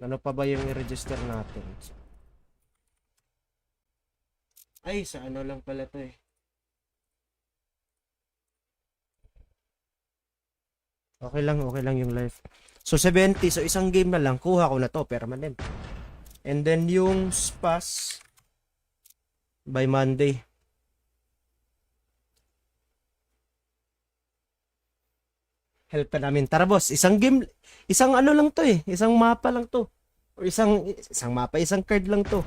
Ano pa ba yung i-register natin? Ay, sa ano lang pala to eh. Okay lang yung life. So 70, so isang game na lang, kuha ko na to, permanent. And then yung spas by Monday. Help pa namin. Tara boss, isang game, isang ano lang to eh, isang mapa lang to. O isang mapa, isang card lang to.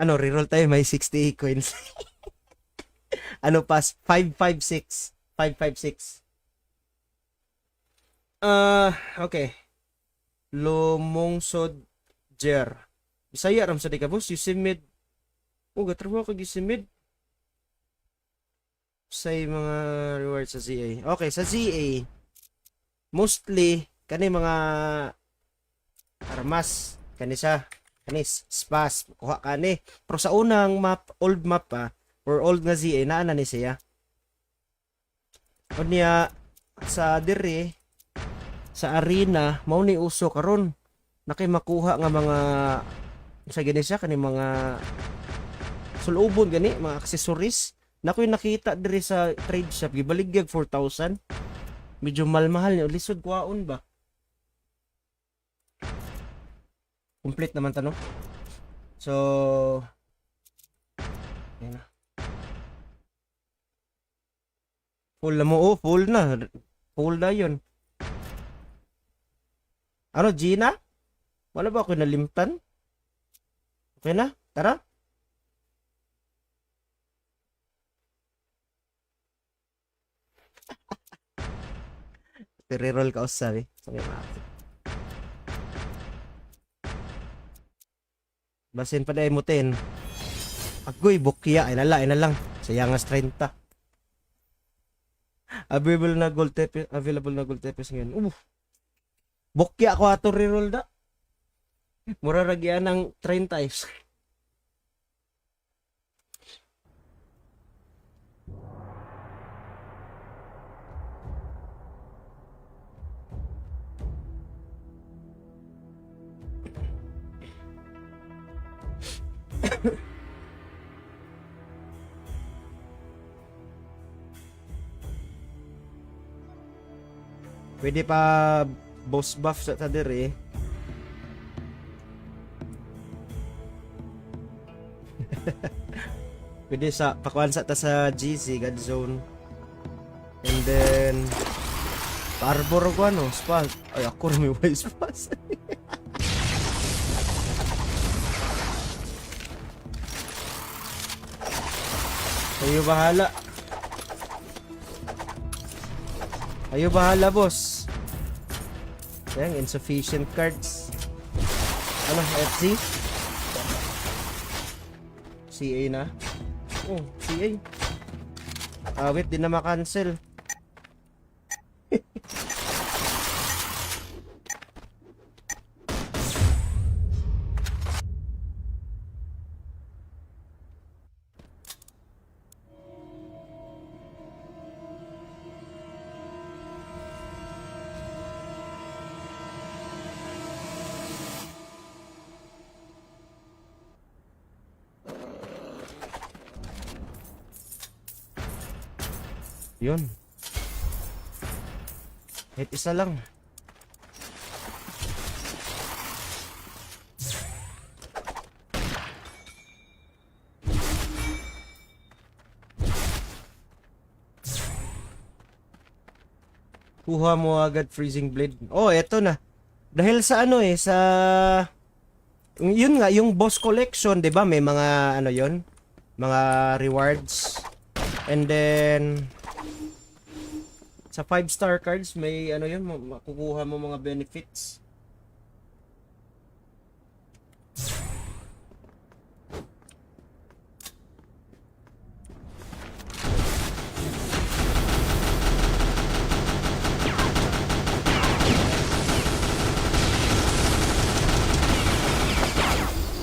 Ano, reroll tayo, may 60 coins. Ano pas? 556. 556. Okay. Lumungsod Jer. Bisaya ram sa di ka boss, yusimid. Oh, gatrabaho ko gisimid. Say mga rewards sa ZA. Okay, sa ZA. Mostly kani mga armas, kani siya, kanis spas, kuha kani. Pero sa unang map, old map pa, or old nga ZA, naana ni siya. O niya, sa dire, sa arena, mao ni uso karon nakay makuha nga mga sa gani siya kani mga sulubon gani mga accessories nakoy nakita diri sa trade shop gibaligyag 4,000 medyo mahal ni lisod kuhaon ba complete naman tanong so yan na full na mo full na yun ano Gina wala ba ako nalimtan okay na tara reroll ka usabi so may mga basin pa dahil mo 10 agoy bukya ay na lang sayangas 30 available na gold tepes ngayon bukya ko ato reroll da mura ragyan ng 30 pwede pa boss buff sa tader eh pwede sa pakuan sa ta sa GC God Zone and then arbor ko ano spa ay ako may wise pass ayo bahala boss yan insufficient cards ano FC CA na oh CA awit din na ma-cancel yun kahit isa lang kuha mo agad freezing blade oh eto na dahil sa ano sa yun nga yung boss collection 'di ba may mga ano yon mga rewards and then sa 5-star cards may ano yun makukuha mo mga benefits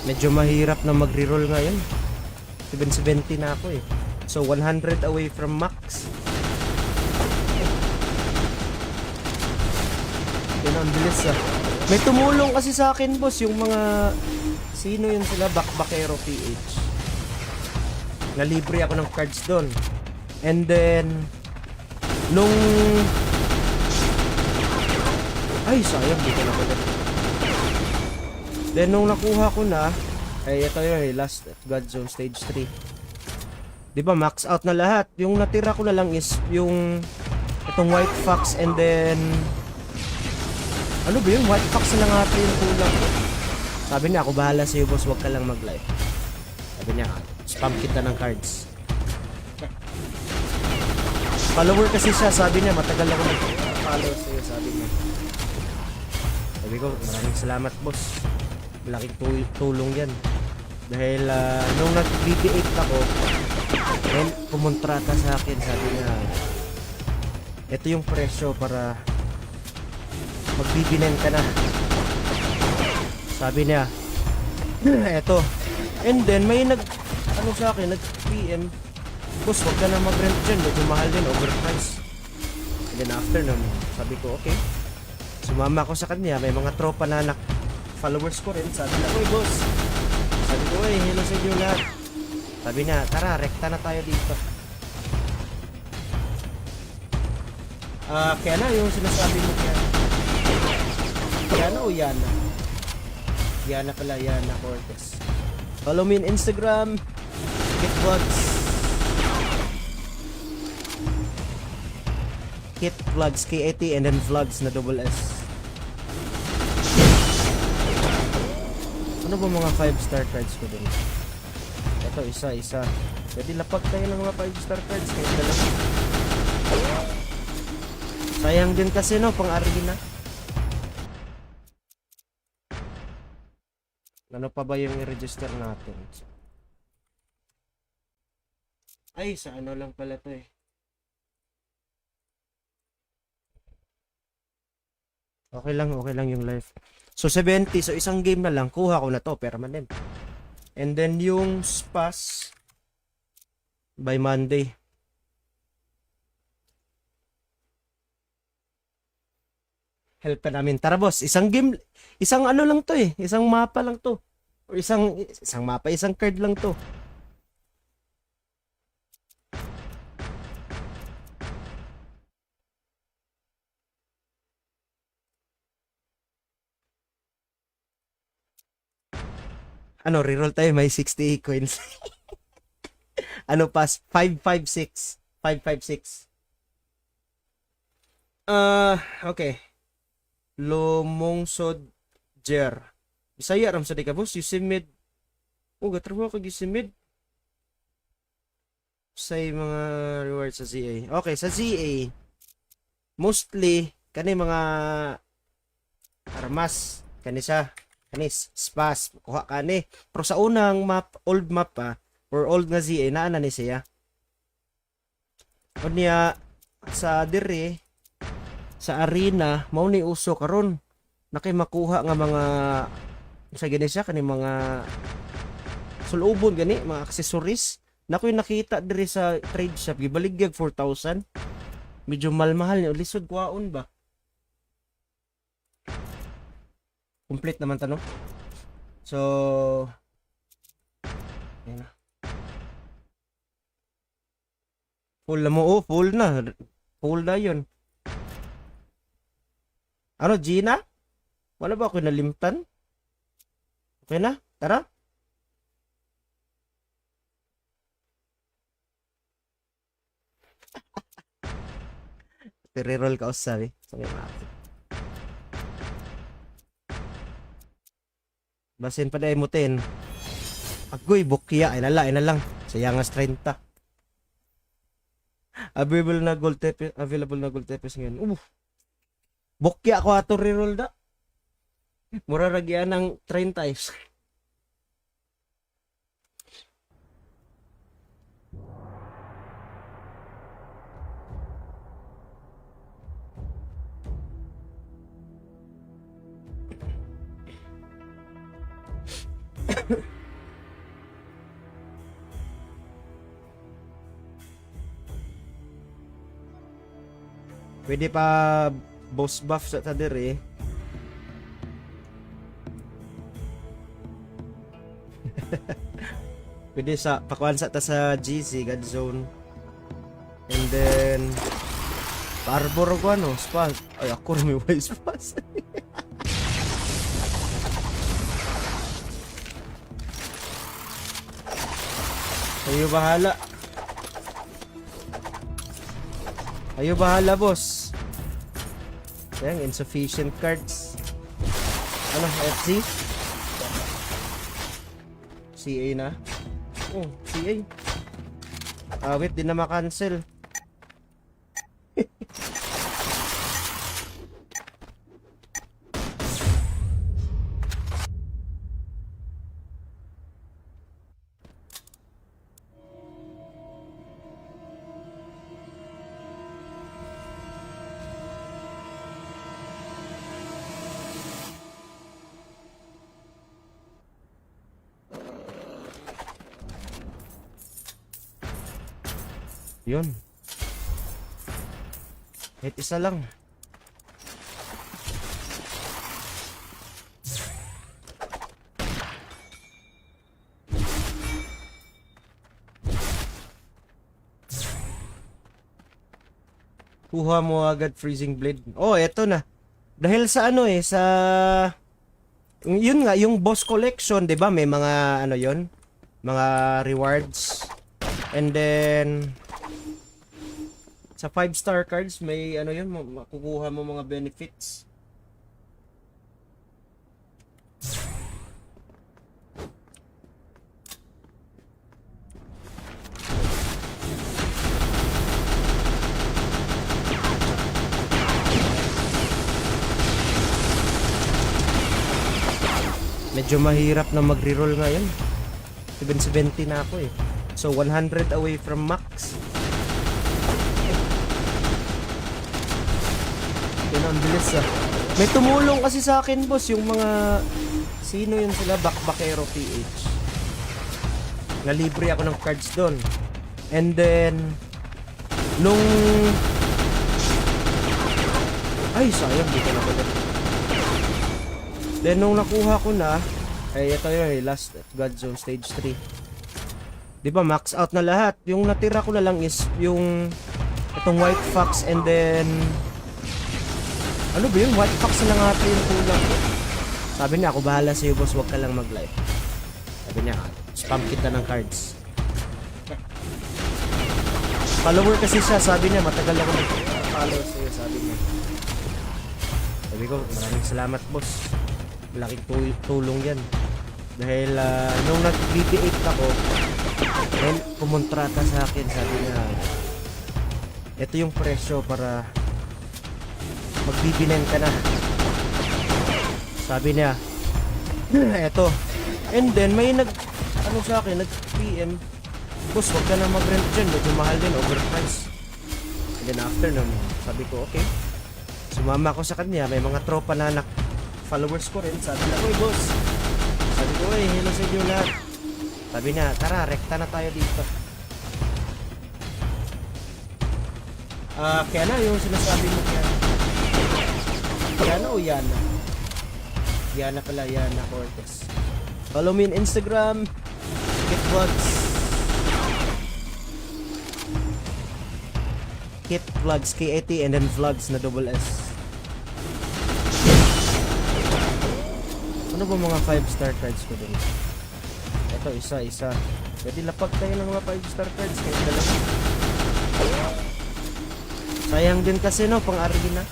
Medyo mahirap na magre-roll ngayon. 770 na ako eh. So 100 away from max. Yun ang bilis ah. May tumulong kasi sa akin boss, yung mga sino yun sila, Bakbakero PH. Nalibre ako ng cards doon. And then nung ay sayang dito na pala. Then nung nakuha ko na ay ito yun eh, last God Zone stage 3. Diba max out na lahat. Yung natira ko na lang is yung itong White Fox and then ano ba yun? White Fox na lang ata yung kulang ko. Sabi niya ako bahala sa'yo boss, wag ka lang mag live. Sabi niya spam kita ng cards. Follower kasi siya, sabi niya matagal ako nag-follow sa'yo, sabi niya. Sabi ko maraming salamat boss, malaking tulong yan. Dahil nung nag-BB8 ako, then kumontrata sa akin, sabi niya ito yung presyo para magbibinen ka na, sabi niya. Eto. And then may ano sa akin, nag PM, boss wag ka na mag-rent dyan, medyo mahal din, overpriced. And then after nun, sabi ko okay, sumama ako sa kanya. May mga tropa na followers ko rin. Sabi na, uy boss, sabi ko, uy hello sa inyo lahat. Sabi niya, tara rekta na tayo dito. Kaya na yung sinasabi mo, Yana o Yana? Yana pala, Yana Cortez. Follow me on Instagram, Kit Vlogs. Kit Vlogs, K-A-T and then Vlogs na double S. Ano ba mga 5-star cards ko dun? Ito, isa. Pwede lapag tayo ng mga 5-star cards. Kaya dalawa. Sayang din kasi no, pang arena. Ano pa ba yung i-register natin? Ay, sa ano lang pala to eh. Okay lang yung live. So 70, so isang game na lang, kuha ko na to, permanent. And then yung spas by Monday. Help ka namin. Tara boss, isang game, isang ano lang to eh, isang mapa lang to. O isang mapa, isang card lang to. Ano, reroll tayo, may 60 coins. Ano pas? 556. 556. Okay. Lomong Jer. Bisaya ram sa di ka boss, Yusimid. Oh, gatrabaho ko Yusimid. Say mga rewards sa ZA. Okay, sa ZA. Mostly kani mga armas, kani siya. Kanis, spas, kuha kani. Pero sa unang map, old map pa, or old nga ZA, naana ni siya. O niya, sa dire, sa arena, mao ni uso karon nakay makuha nga mga sa gani siya kani mga sulubon gani, mga accessories. Nakoy nakita dire sa trade shop, gibaligyag 4,000. Medyo mahal ni lisod kuhaon ba? Complete naman tanong. So ayan na. Full na mo, oh, full na. Full na yun. Ano, Gina? Wala ba ako nalimtan? Okay na? Tara. Reroll ka sabi. Sabi natin. Basin pa dahil mo 10. Agoy, bukya. Ay na lang. Sayangas 30. Available na gold tepes ngayon. Bukya ako ato reroll da. Mura ragyan ng 30. Pwede pa boss buff sa tader eh. Pwede sa pakuan sa ta sa GC God Zone. And then Arbor ko ano, spa. Ay ako may wise pass. Ayo bahala. Ayo bahala boss. Yang insufficient cards. Ano, FC? CA na. Oh, CA. Wait, di na ma-cancel. Yun. Kahit isa lang. Kuha mo agad freezing blade. Oh, eto na. Dahil sa ano eh, sa yun nga, yung boss collection, 'di ba? May mga ano 'yon, mga rewards. And then sa 5-star cards may ano 'yun, makukuha mo mga benefits. Medyo mahirap na magre-roll ngayon. 770 na ako eh. So 100 away from max. Yun ang bilis ah. May tumulong kasi sa akin boss, yung mga sino yun sila, Bakbakero PH. Nalibre ako ng cards doon. And then nung ay sayang dito na pala. Then nung nakuha ko na, ay ito yun, last God Zone stage 3. 'Di ba max out na lahat. Yung natira ko na lang is yung itong White Fox and then ano ba yun? White Fox na lang ata yung kulang ko. Sabi niya, ako bahala sa'yo boss, wag ka lang mag-live. Sabi niya, spam kita ng cards. Follower kasi siya, sabi niya, matagal ako mag-follow sa'yo, sabi niya. Sabi ko, maraming salamat boss. Malaking tulong yan. Dahil nung nag-BB8 ako, then kumontrata sa akin, sabi niya, ito yung presyo para magbibinen ka na. Sabi niya, eto. And then may ano sa akin, nag-PM, boss, wag ka na mag-rent dyan, medyo mahal din, overpriced. And then after nun, sabi ko, okay. Sumama ko sa kanya, may mga tropa na followers ko rin. Sabi na, oy boss. Sabi ko, oy, hello sa inyo lahat. Sabi niya, tara, rekta na tayo dito. Kaya na yung sinasabi mo kaya. Yana o Yana? Yana pala, Yana Cortez. Follow me on Instagram. Kit Vlogs. Kit Vlogs, K-A-T and then Vlogs na double S. Ano ba mga 5-star cards ko din? Ito, isa. Pwede lapag tayo ng mga 5-star cards. Kaya dalawa. Sayang din kasi no, pang arena.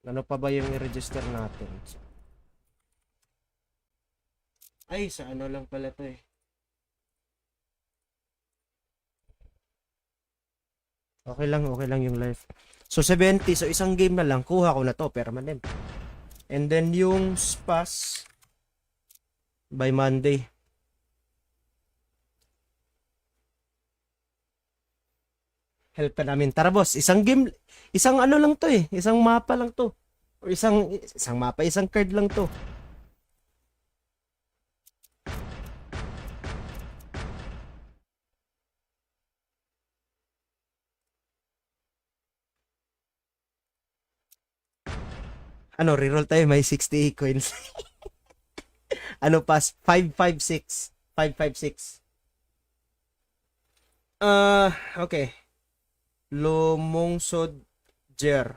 Ano pa ba yung i-register natin? Ay, sa ano lang pala to eh. Okay lang yung live. So 70, so isang game na lang, kuha ko na to, permanent. And then yung spas by Monday. Help ka namin. Tara boss, isang game, isang ano lang to eh, isang mapa lang to. O isang mapa, isang card lang to. Ano, reroll tayo, may 60 coins. Ano pas? 556. 556. Okay. Lumungsod Jer.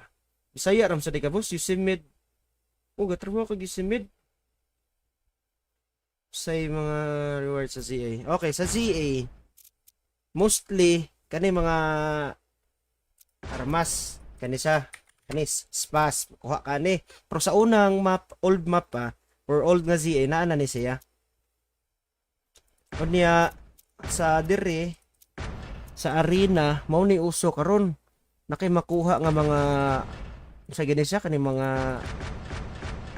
Bisaya ram sa di ka boss, Yusimid. Oh, gatrabaho kag Yusimid. Say mga rewards sa ZA. Okay, sa ZA. Mostly kani mga armas, kanisa, kanis, spas, kuha kani. Pero sa unang map, old map pa, or old nga ZA, naana ni siya. O niya, sa dire, sa arena, mao ni uso karon nakay makuha nga mga sa gani siya kani mga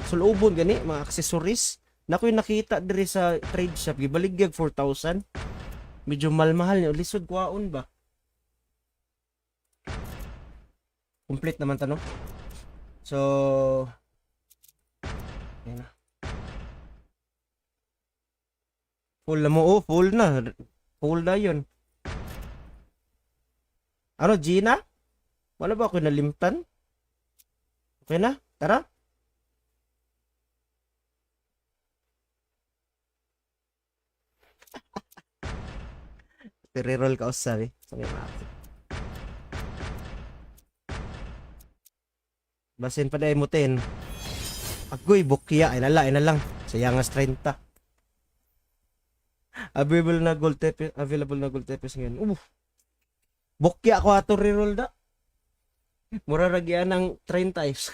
sulubon gani mga accessories nakoy nakita diri sa trade shop gibaligyag 4,000 medyo mahal ni lisod kuhaon ba complete naman ta no so yan na full na mo oh full na yun ano Gina wala ba ako nalimtan? Okay na? Tara? Reroll ka o sabi. Sabi mga basin pa dahil mo 10. Agoy, bukya. Ay na lang. Sayangas 30. Available na gold tepes ngayon. Bukya ko ato reroll da. Mura ragyan ng 30 times.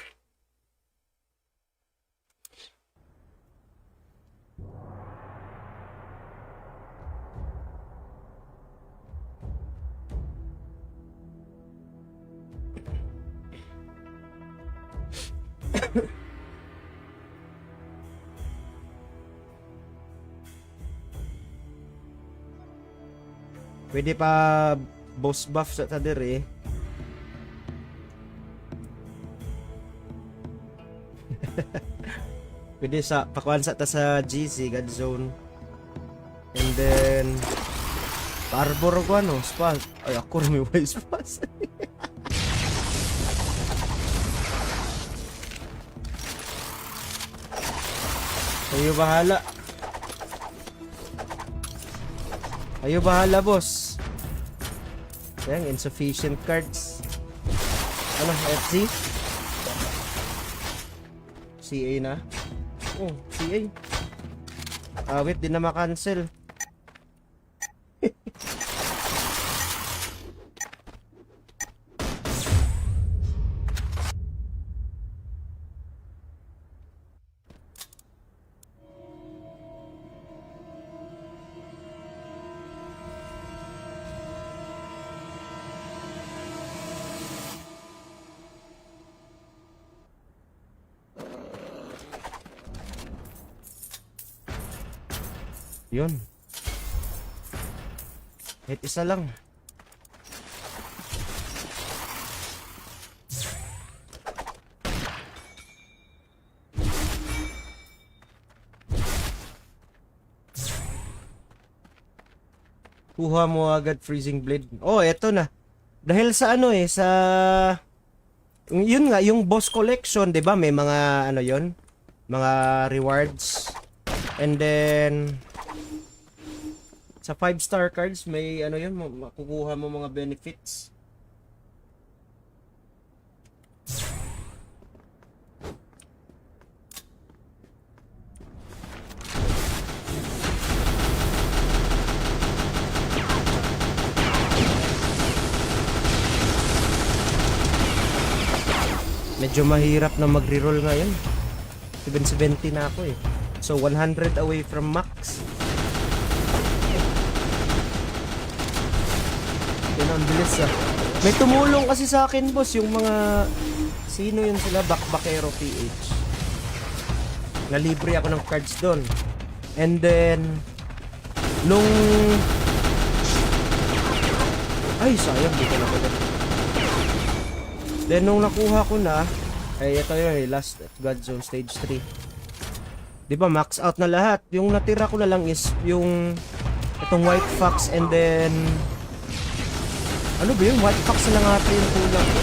Pwede pa boss buff sa tader eh. Pwede sa pakuan sa ta sa GC God Zone. And then Arbor ko ano, spa. Ay ako rin may spa. Kayo bahala. Kayo bahala boss. Yan, insufficient cards. Ano, FC? CA na. Oh, CA. Wait, di na ma-cancel. Yun. Hit isa lang. Kuha mo agad freezing blade. Oh, eto na. Dahil sa ano eh, sa yun nga, yung boss collection, 'di ba? May mga ano 'yon, mga rewards. And then sa 5-star cards may ano yun, makukuha mo mga benefits. Medyo mahirap na mag-reroll ngayon. 770 na ako eh. So 100 away from max. Yan ang bilis ah. May tumulong kasi sa akin boss yung mga sino yun sila, Bakbakero PH. Nalibre ako ng cards doon. And then nung ay sayang dito na ko din. Then nung nakuha ko na ay ito yun last God Zone stage 3. Di ba max out na lahat. Yung natira ko na lang is yung itong White Fox and then ano ba yun? White Fox na lang ata yung kulang ko.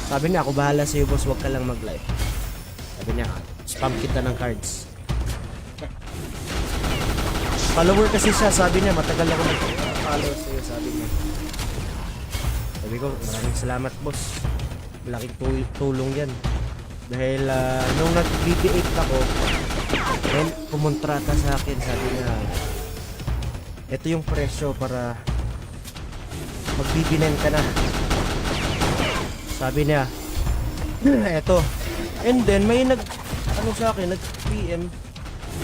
Sabi niya, ako bahala sa'yo boss, wag ka lang mag-live. Sabi niya, spam kita ng cards. Follower kasi siya, sabi niya, matagal ako nag-follow sa'yo, sabi niya. Sabi ko, maraming salamat boss. Malaking tulong yan. Dahil nung nag-BB8 ako, then kumontrata sa akin, sabi niya, ito yung presyo para mag-BB9 ka na. Sabi niya, eto. And then may sa akin, nag-PM,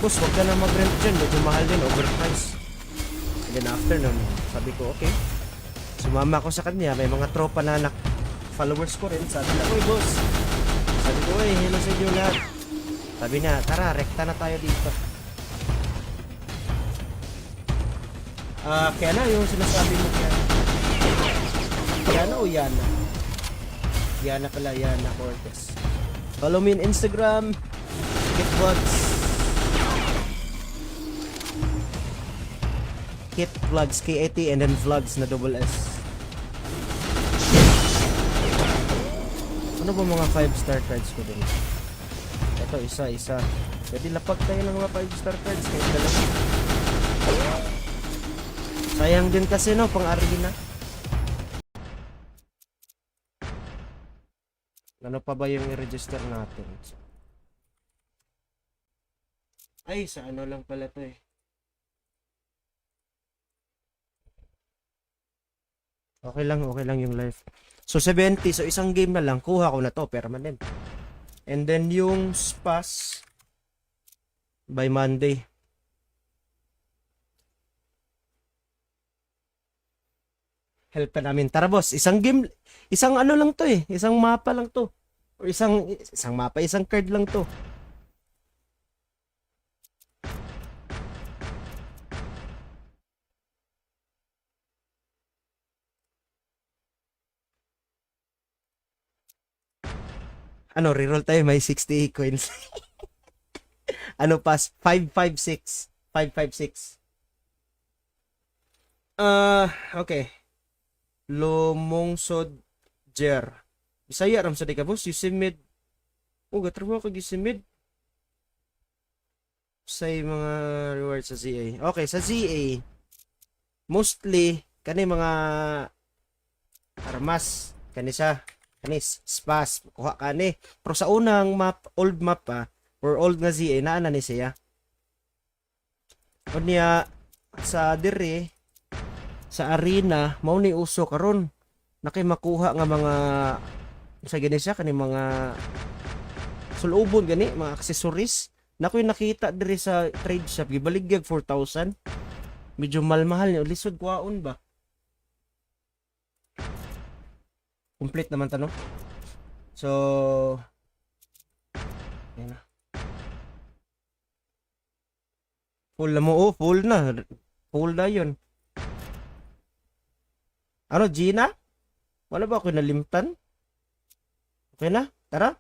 boss, wag ka na mag-rent dyan, medyo mahal din, overpriced. And then after nun, sabi ko, okay. Sumama ko sa kanya, may mga tropa na followers ko rin. Sabi na, uy boss. Sabi ko, uy, hello sa inyo lahat. Sabi niya, tara, rekta na tayo dito. Kaya na, yung sinasabi mo kaya. Yana o Yana? Yana pala, Yana Cortez. Follow me on Instagram, KitVlogs. KitVlogs, K-A-T, and then vlogs na double S. Ano ba mga 5-star cards ko din? Ito, isa. Pwede lapag tayo ng mga 5-star cards. Kahit dalawa. Sayang din kasi no, pang arena. Ano pa ba yung i-register natin? Ay, sa ano lang pala to eh. Okay lang yung live. So 70, so isang game na lang, kuha ko na to, permanent. And then yung spas by Monday. Help pa namin. Tara boss, isang game, isang ano lang to eh, isang mapa lang to. O isang mapa, isang card lang to. Ano, reroll tayo, may 60 coins. Ano pass? 556. 556. Okay. Lomong Jer. Bisaya ram sa di ka boss, Yusimid. Gatrabaho ko Yusimid. Say mga rewards sa ZA. Okay, sa ZA. Mostly, kani mga armas. Kanisa. Kanis, spas, kuha ka ni. Pero sa unang map, old map or old nga ZA, naana ni siya. O niya, sa dire, sa arena, mao ni uso karon nakay makuha nga mga, sa gani siya, kani mga sulubon gani, mga accessories. Nakoy nakita dire sa trade shop, gibaligyag 4,000. Medyo malmahal niya, lisod kuhaon ba? Complete naman tanong. So, yan na. Full na mo, full na. Full na yun. Ano, Gina? Wala ba ako nalimtan? Okay na? Tara.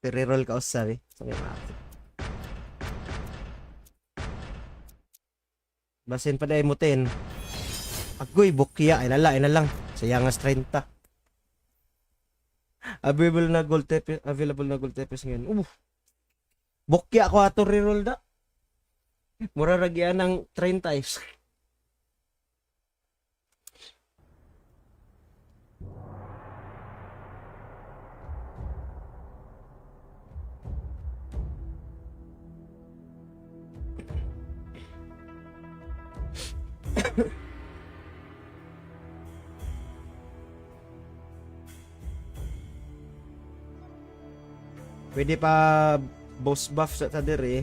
Reroll ka sabi. Sabi mga basin pa dahil mo 10. Agoy, bukya. Ay na lang. Sayangas 30. Available na gold tepes ngayon. Bukya ko ato reroll da. Mura ragyan ng 30. Pwede pa boss buff sa tader eh.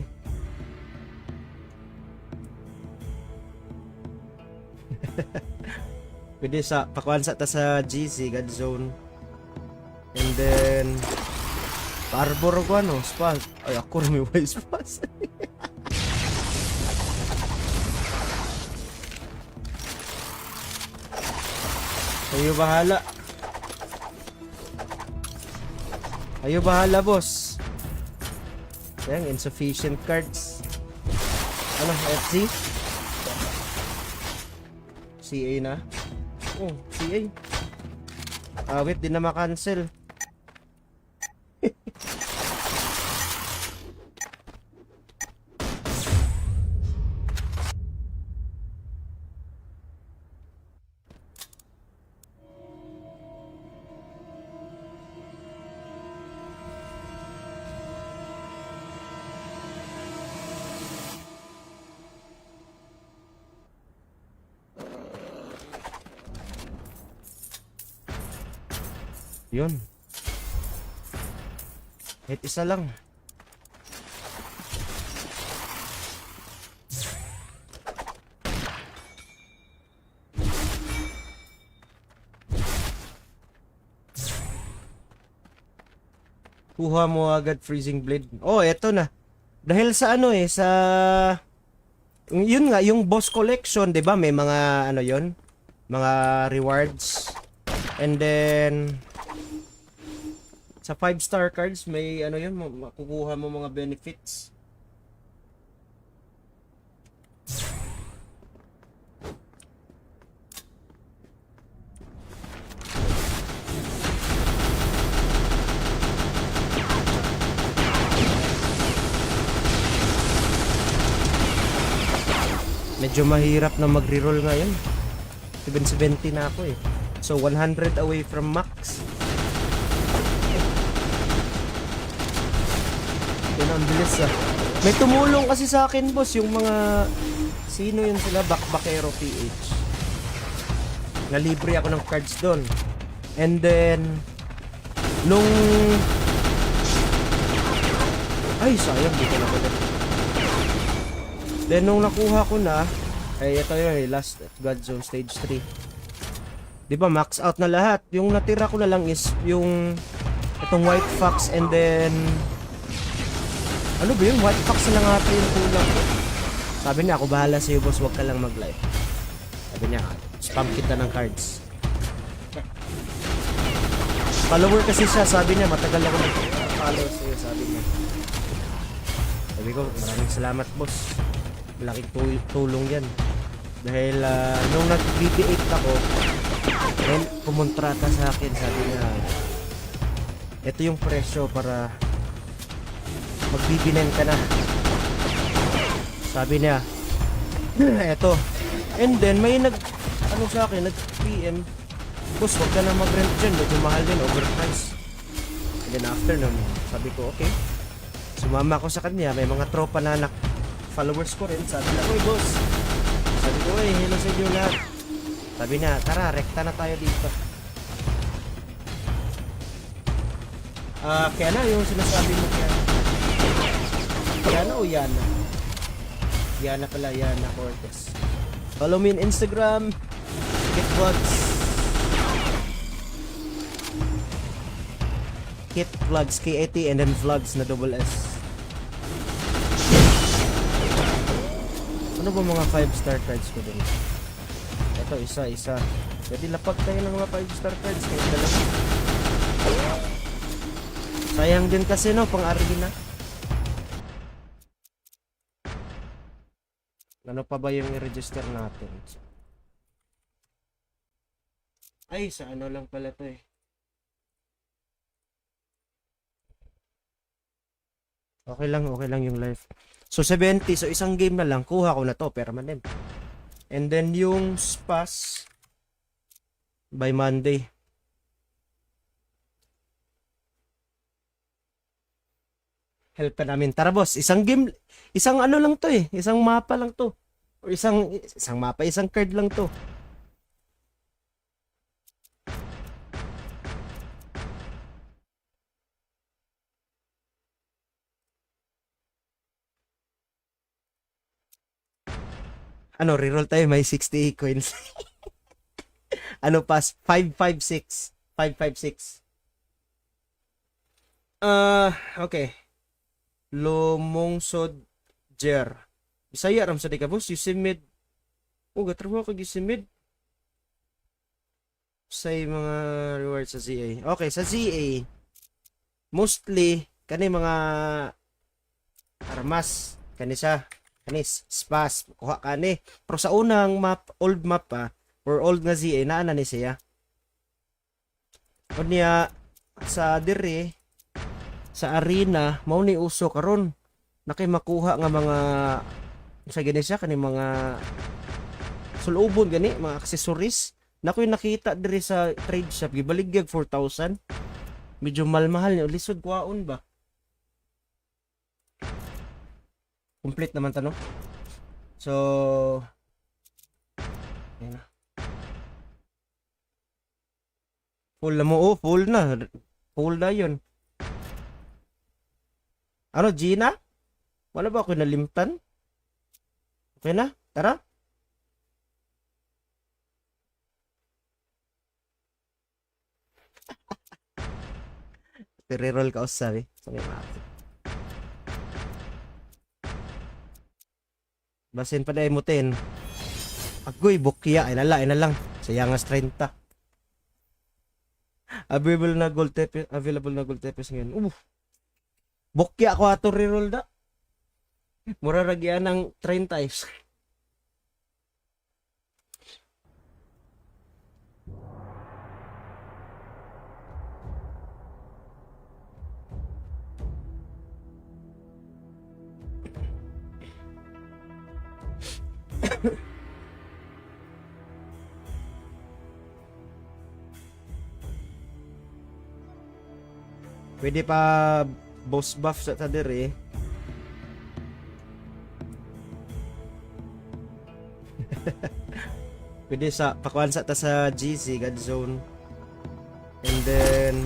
Pwede sa pakuan sa ta sa GC God Zone. And then Arbor ko ano, spa. Ay ako may wise pass. Kayo bahala. Kayo bahala, boss. Ayan, insufficient cards. Ano, FC? CA na. Oh, CA. Awit, di na ma-cancel. Yun. Kahit isa lang. Kuha mo agad freezing blade. Oh, eto na. Dahil sa ano sa yun nga yung boss collection, 'di ba? May mga ano 'yon, mga rewards. And then sa 5-star cards may ano 'yun, makukuha mo mga benefits. Medyo mahirap na magre-roll ngayon. 770 na ako eh. So 100 away from max. Yun ang bilis ah. May tumulong kasi sa akin boss, yung mga sino yun sila, Bakbakero PH. Nalibre ako ng cards doon. And then nung ay sayang dito na pala. Then nung nakuha ko na, ay ito yun, last God Zone Stage 3. 'Di ba max out na lahat. Yung natira ko na lang is yung itong White Fox and then ano ba yun? White Fox na lang ata yung kulang ko. Sabi niya, ako bahala sa'yo boss, wag ka lang mag-live. Sabi niya, spam kita ng cards. Follower kasi siya, sabi niya, matagal ako nag-follow sa'yo, sabi niya. Sabi ko, maraming salamat boss. Malaking tulong yan. Dahil nung nag-BB8 ako, then kumontrata sa akin, sabi niya, ito yung presyo para magbibinen ka na. Sabi niya, eto. And then may ano sa akin, nag-PM, boss, wag ka na mag-rent dyan, medyo mahal din, overpriced. And then after nun, sabi ko, okay. Sumama ako sa kanya, may mga tropa na followers ko rin. Sabi na, oy boss. Sabi ko, hello sa inyo lahat. Sabi niya, tara, rekta na tayo dito. Kaya na yung sinasabi mo kaya. Yana o Yana? Yana pala, Yana Cortez. Follow me on Instagram. Kit Vlogs. Kit Vlogs, K-A-T and then Vlogs na double S. Ano ba mga 5-star cards ko din? Ito, isa. Pwede lapag tayo ng mga 5-star cards. Kaya dalawa. Sayang din kasi no, pang arena. Ano pa ba yung i-register natin? Ay, sa ano lang pala to eh. Okay lang yung live. So 70, so isang game na lang, kuha ko na to, permanent. And then yung spas by Monday. Help ka namin. Tara boss, isang game, isang ano lang to eh, isang mapa lang to. O isang mapa, isang card lang to. Ano, reroll tayo, may 60 coins. Ano pas? 556. 556. Okay. Lomong Jer. Bisaya ram sa di ka boss, yusimid. Oh, gatrabaho ko yusimid. Say mga rewards sa ZA. Okay, sa ZA. Mostly kani mga armas, kani siya, kanis spas, kuha kani. Pero sa unang map, old map pa, or old nga ZA naa na ni siya. O niya sa dire sa arena mao ni uso karon nakay makuha nga mga sa gani siya kani mga sulubon gani mga accessories nakoy nakita dire sa trade shop gibaligyag 4,000 medyo mahal niya lisod kwaon ba complete naman tanong so ayan na full na mo full na yun ano Gina wala ba ako nalimtan okay na tara reroll ka usab so may maakit basin pa dahil mo 10 agoy bukya ay na lang sayangas 30 available na gold tepes ngayon bukya ako ato reroll da mura ragyan ng 30 times pwede pa boss buff sa tader eh pwede sa pakuan sa ta sa GC God Zone and then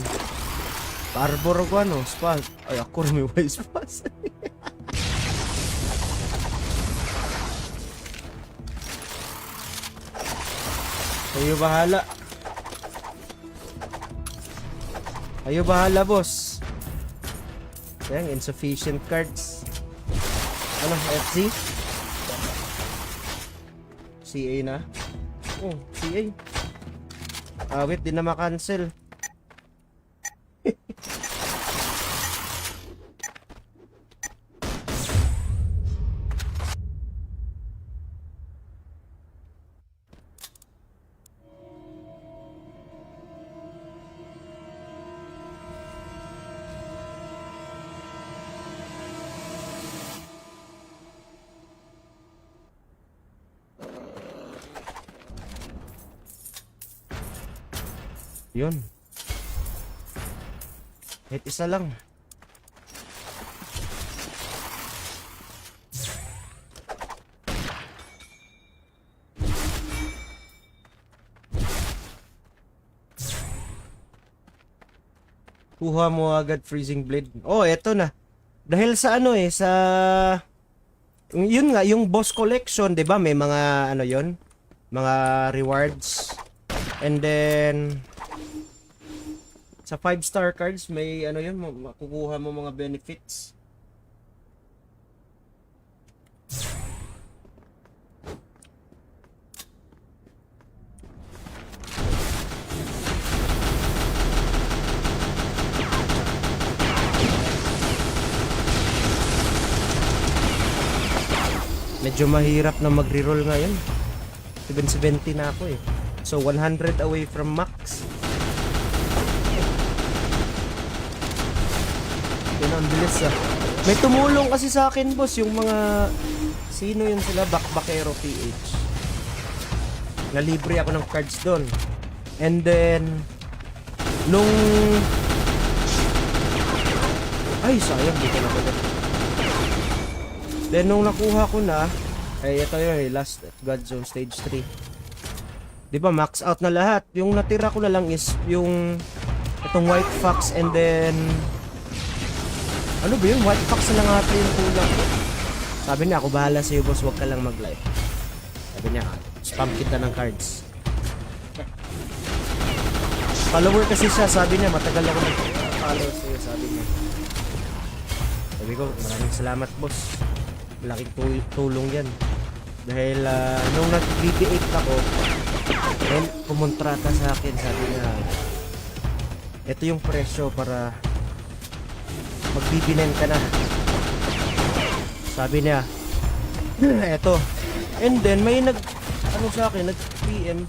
Arbor ko ano spa ay ako may wise pass Ayo bahala boss. Yang insufficient cards. Ano FC? CA na. Oh, CA. Wait, di na ma-cancel. Yun. Kahit isa lang. Kuha mo agad freezing blade. Oh, eto na. Dahil sa ano sa yun nga yung boss collection, 'di ba? May mga ano 'yon, mga rewards. And then sa 5-star cards may ano yun, makukuha mo mga benefits. Medyo mahirap na mag-reroll ngayon. 770 na ako eh. So 100 away from max. Yan ang bilis ah. May tumulong kasi sa akin boss yung mga sino yun sila Bakbakero PH. Nalibre ako ng cards doon. And then nung ay sayang dito na pala. Then nung nakuha ko na ay ito yun last God Zone stage 3. Diba max out na lahat. Yung natira ko na lang is yung itong White Fox and then ano ba yun? White Fox na lang ata yung kulang ko. Sabi niya ako bahala sa'yo boss, wag ka lang mag-live. Sabi niya spam kita ng cards. Follower kasi siya, sabi niya matagal ako mag-follow sa'yo, sabi niya. Sabi ko maraming salamat boss, malaking tulong yan. Dahil nung nag-BB8 ako then kumontrata sa akin, sabi niya ito yung presyo para magbibinen ka na, sabi niya eto. And then may ano sa akin, nag-PM,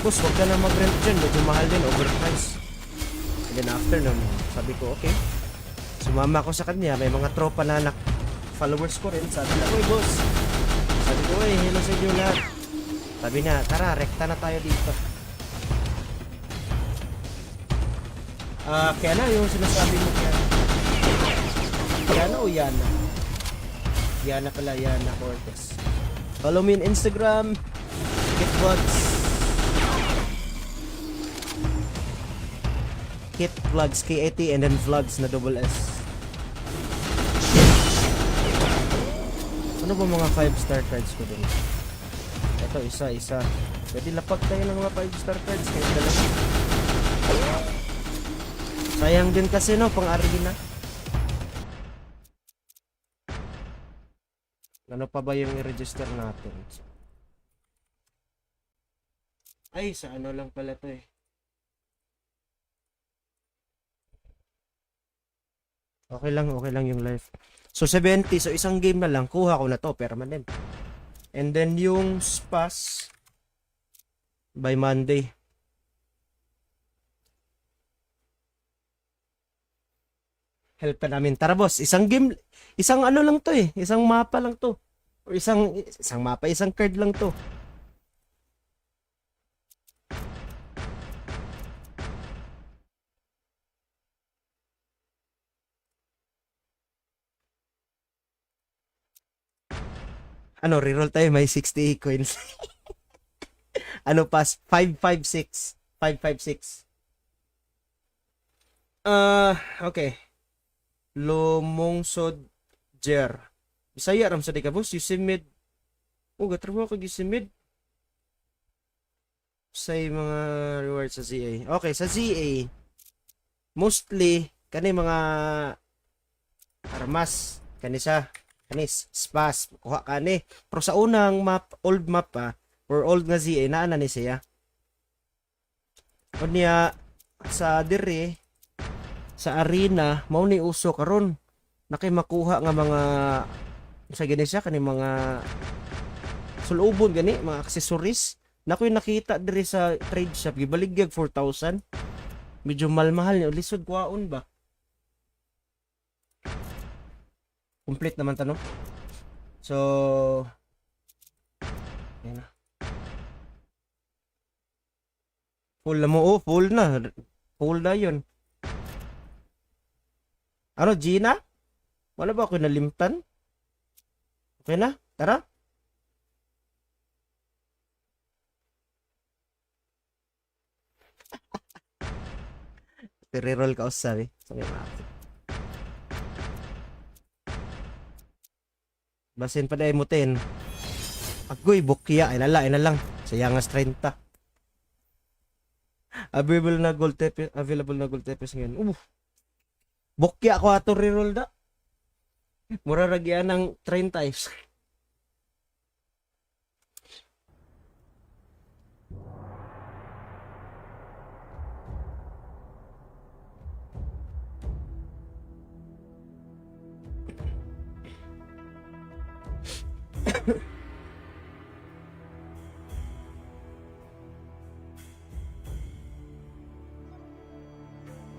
boss, wag ka na mag-rent dyan, medyo mahal din, overprice. And then after nun, sabi ko, okay. Sumama ko sa kanya, may mga tropa na followers ko rin. Sabi na, uy boss. Sabi ko, uy, hello sa inyo lahat. Sabi na, tara, rekta na tayo dito. Kaya na yung sinasabi mo kaya. Yana o Yana? Yana pala, Yana Cortez. Follow me on Instagram. Kit Vlogs. Kit Vlogs, K-A-T and then Vlogs na double S. Ano ba mga 5-star cards ko din? Ito, isa. Pwede lapag tayo ng mga 5-star cards. Kaya dalawa. Sayang din kasi no, pang arena. Ano pa ba yung i-register natin? Ay, sa ano lang pala to eh. Okay lang yung live. So 70, so isang game na lang, kuha ko na to, permanent. And then yung spas by Monday. Help pa namin. Tara boss, isang game, isang ano lang to eh, isang mapa lang to. O isang mapa, isang card lang to. Ano, reroll tayo, may 60 coins. Ano pas? 556. 556. Okay. Lumungsod Jer. Bisaya ram sa di ka boss, yusimid. Oh, gatrabaho ko yusimid. Say mga rewards sa ZA. Okay, sa ZA. Mostly kani mga armas, kanisa, kanis, spas, kuha kani. Pero sa unang map, old map pa, or old nga ZA, naana ni siya. O niya, sa dire, sa arena, mao ni uso karon nakay makuha nga mga sa gani siya kani mga sulubon gani mga accessories nakoy nakita diri sa trade shop gibaligyag 4,000 medyo mahal ni lisod kuhaon ba complete naman ta no so yan na full na mo full na yun. Ano, Gina? Wala ba ako nalimtan? Okay na? Tara? Reroll ka sabi. Basin pa dahil mo 10. Agoy, bukya. Ay na lang. Sayangas 30. Available na gold tepes ngayon. Bukya ko ato reroll da. Mura ragyan ng 30.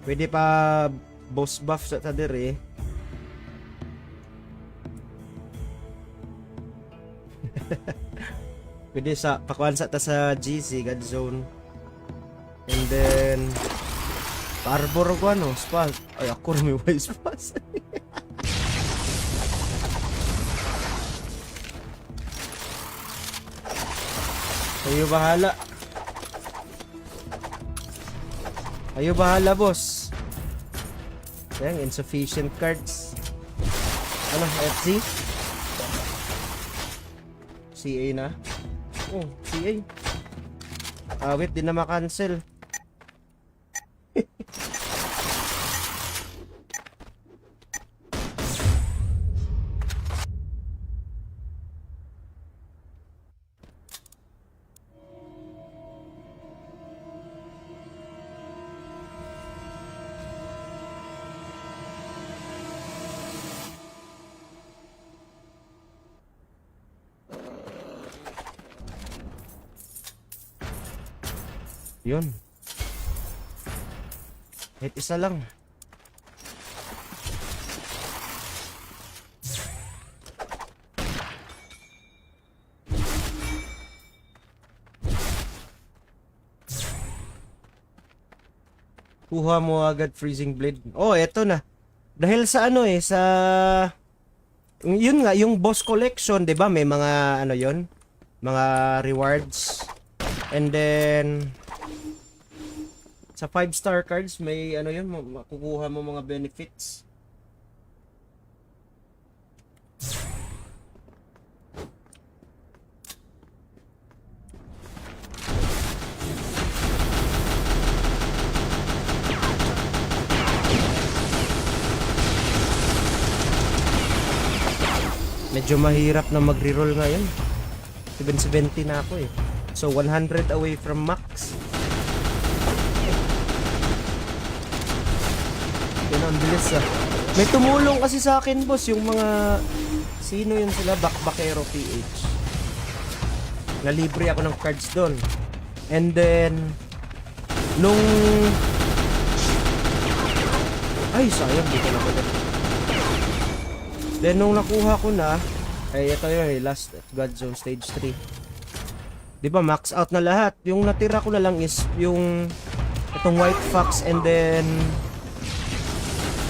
Pwede pa boss buff sa dire. Pwede sa pakuan sa ta sa GC God Zone. And then Arbor ko ano, spa. Ay ako may wise pass. Kayo bahala. Kayo bahala, boss. Yan, insufficient cards. Ano, FC? CA na? Oh, CA. Wait, di na ma-cancel. Yun. Kahit isa lang. Kuha mo agad freezing blade. Oh, eto na. Dahil sa ano sa yun nga yung boss collection, 'di ba? May mga ano 'yon, mga rewards. And then sa 5-star cards may ano 'yun, makukuha mo mga benefits. Medyo mahirap na magre-roll ngayon. 770 na ako eh. So 100 away from max. Yan ang bilis ah. May tumulong kasi sa akin boss, yung mga sino yun sila, Bakbakero PH. Nalibre ako ng cards doon. And then nung ay sayang, dito na pala. Then nung nakuha ko na, ay ito yun, last God Zone Stage 3. Diba max out na lahat. Yung natira ko na lang is yung itong White Fox, and then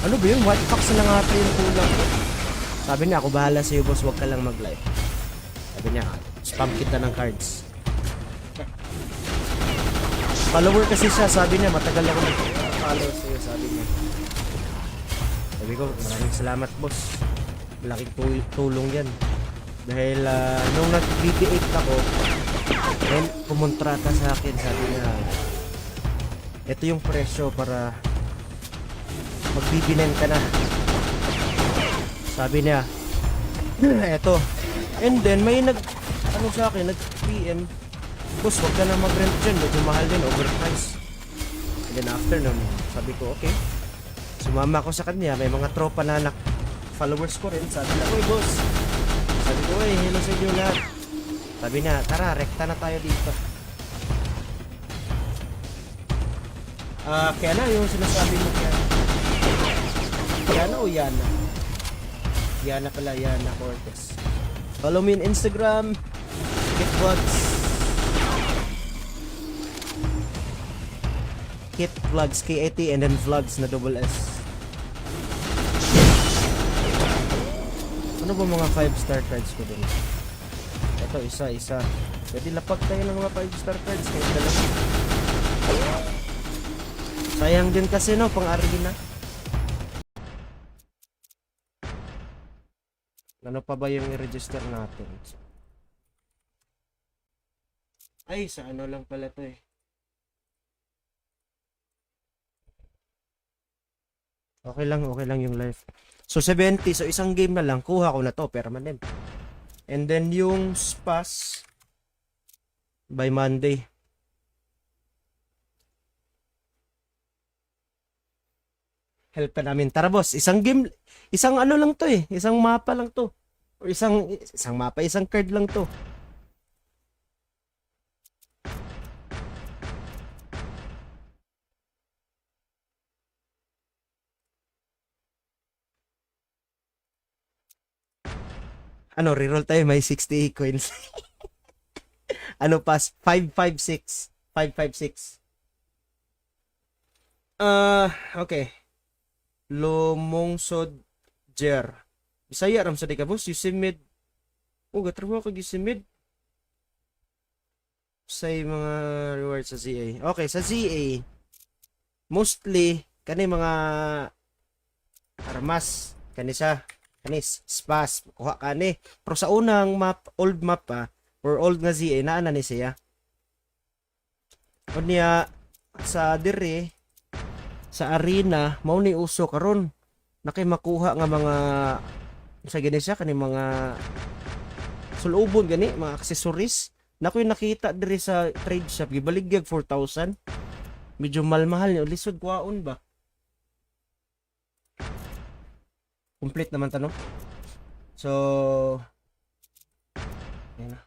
ano ba yun? White Fox na lang ata yung kulang. Sabi niya, ako bahala sa'yo boss, wag ka lang mag-live. Sabi niya, spam kita ng cards. Follower kasi siya, sabi niya, matagal ako nag-follow sa'yo, sabi niya. Sabi ko, maraming salamat boss. Malaking tulong yan. Dahil nung nag-BB8 ako, then kumontrata sa akin, sabi niya, ito yung presyo para mag-BB9 ka na. Sabi niya, eto. And then may ano sa akin, nag-PM, boss, wag ka na mag-rent dyan, medyo mahal din, overpriced. And then after nun, sabi ko, okay. Sumama ko sa kanya, may mga tropa na followers ko rin. Sabi na, uy boss, sabi ko, uy, hello sa inyo lahat. Sabi na, tara, rekta na tayo dito. Kaya na yung sinasabi mo, kaya Yana o Yana? Yana pala, Yana Cortez. Follow me on Instagram, KitVlogs. KitVlogs, K-A-T, and then vlogs na double S. Ano ba mga 5-star cards ko din? Ito, isa. Pwede lapag tayo ng mga 5-star cards. Kahit dalawa. Sayang din kasi no, pang-arena. Ano pa ba yung i-register natin? Ay, sa ano lang pala to eh. Okay lang yung live. So 70, so isang game na lang, kuha ko na to, permanent. And then yung spas by Monday. Help pa namin. Tara boss, isang game, isang ano lang to eh, isang mapa lang to. O isang mapa, isang card lang to. Ano, reroll tayo, may 60 coins. Ano pas? 556. 556. Okay. Lomong Jer. Bisaya ram sa di ka boss, Yusimid. Oh, gatrabaho kag Yusimid. Say mga rewards sa ZA. Okay, sa ZA. Mostly kani mga armas, kani siya. Kanis, spas, kuha ka ni. Pero sa unang map, old map pa, or old nga ZA, naana ni siya. O niya, sa dire, sa arena, mao ni uso karon nakay makuha nga mga, sa gani siya, kani mga sulubon gani, mga accessories. Nakoy nakita dire sa trade shop, gibaligyag 4,000. Medyo malmahal niya, lisod kuhaon ba? Complete naman tanong. So, ayan na.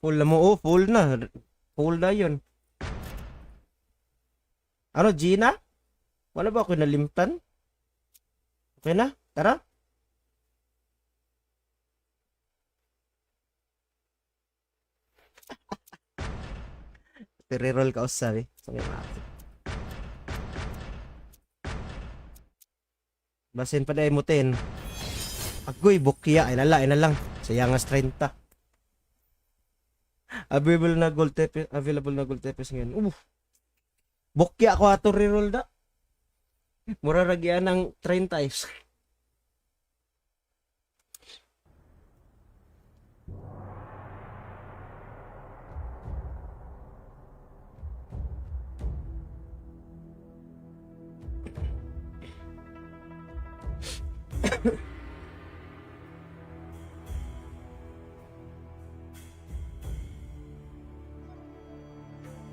Full na mo, oh, full na. Full na yun. Ano, Gina? Wala ba ako nalimtan? Okay na? Tara. Reroll ka usap eh. So, may makakit. Basin pa dahil mo 10. Agoy, bukya. Ay na lang. Sayangas 30. Available na gold tepes ngayon. Bukya ko ato reroll da. Mura ragyan ng 30.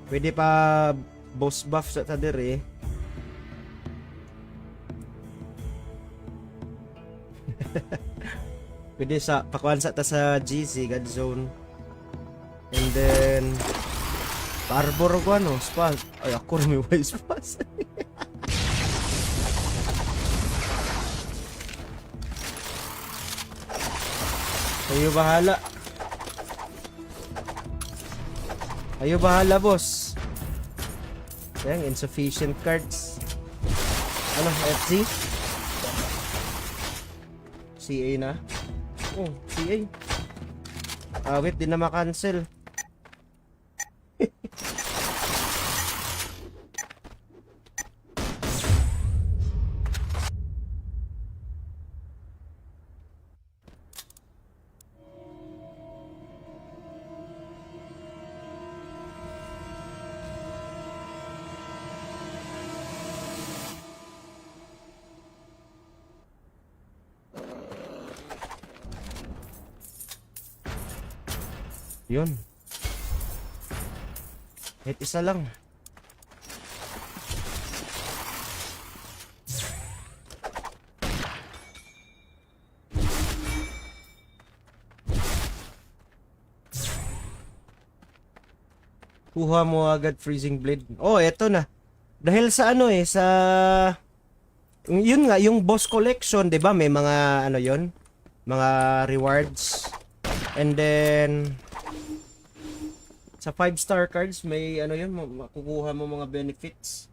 Pwede pa boss buff sa tader eh. Pwede sa pakuan sa ta sa GC God Zone. And then Arbor ko ano, spa. Ay ako may wise pass. Ayo bahala. Ayo bahala, boss. Yang insufficient cards. Ano, FC? CA na. Oh, CA. Wait, di na ma-cancel. Yun. Kahit isa lang. Kuha mo agad freezing blade. Oh, eto na. Dahil sa ano eh, sa yun nga, yung boss collection, 'di ba? May mga ano 'yon, mga rewards. And then sa 5-star cards may ano 'yun, makukuha mo mga benefits.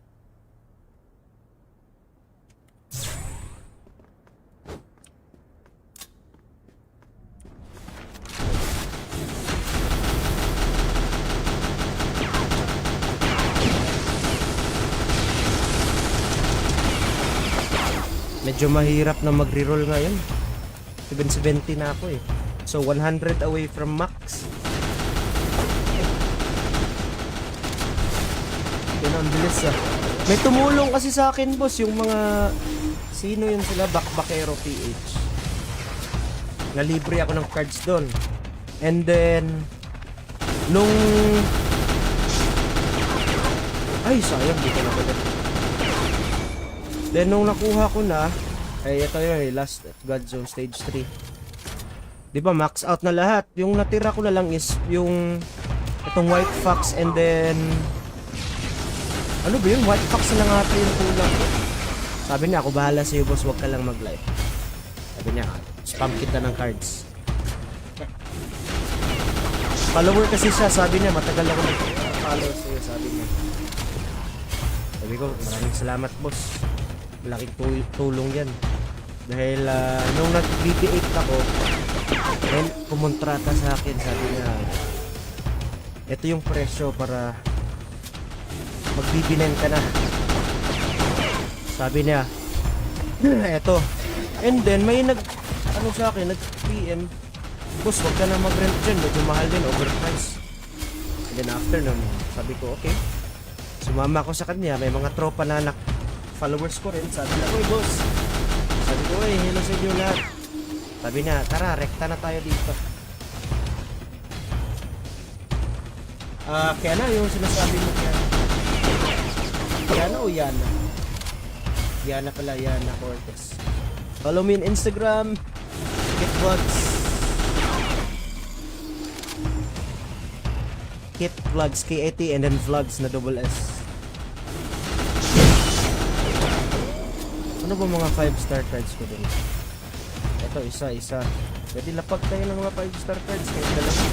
Medyo mahirap na magre-roll ngayon. 770 na ako eh. So 100 away from max. Yan ang bilis ah. May tumulong kasi sa akin boss yung mga sino yun sila, Bakbakero PH. Nalibre ako ng cards doon. And then nung ay sayang dito na pala. Then nung nakuha ko na ay ito yun last God Zone stage 3. 'Di ba max out na lahat. Yung natira ko na lang is yung itong white fox and then ano ba yun? White fox na lang ata yung kulang ko. Sabi niya ako bahala sa iyo boss, wag ka lang mag-live. Sabi niya spam kita ng cards. Follower kasi siya, sabi niya matagal ako nag-follow sa iyo, sabi niya. Sabi ko maraming salamat boss. Malaking tulong yan. Dahil nung nag-BB8 ako, then kumontrata sa akin, sabi niya, ito yung presyo para mag-BB9 ka na. Sabi niya, eto. And then may ano sa akin, nag-PM, boss, wag ka na mag-rent dyan, medyo mahal din, overpriced. And then after nun, sabi ko, okay. Sumama ako sa kanya, may mga tropa na followers ko rin. Sabi na, oy boss. Sabi ko, oy, hello sa inyo lahat. Sabi niya, tara, rekta na tayo dito. Kaya na yung sinasabi mo kaya. Yana o Yana? Yana pala, Yana Cortez. Follow me on Instagram. Get bugs. Kit Vlogs, KAT, and then Vlogs na double S. Ano ba mga 5-star cards ko dun? Ito, isa. Pwede lapag tayo ng mga 5-star cards. Kaya dalawa.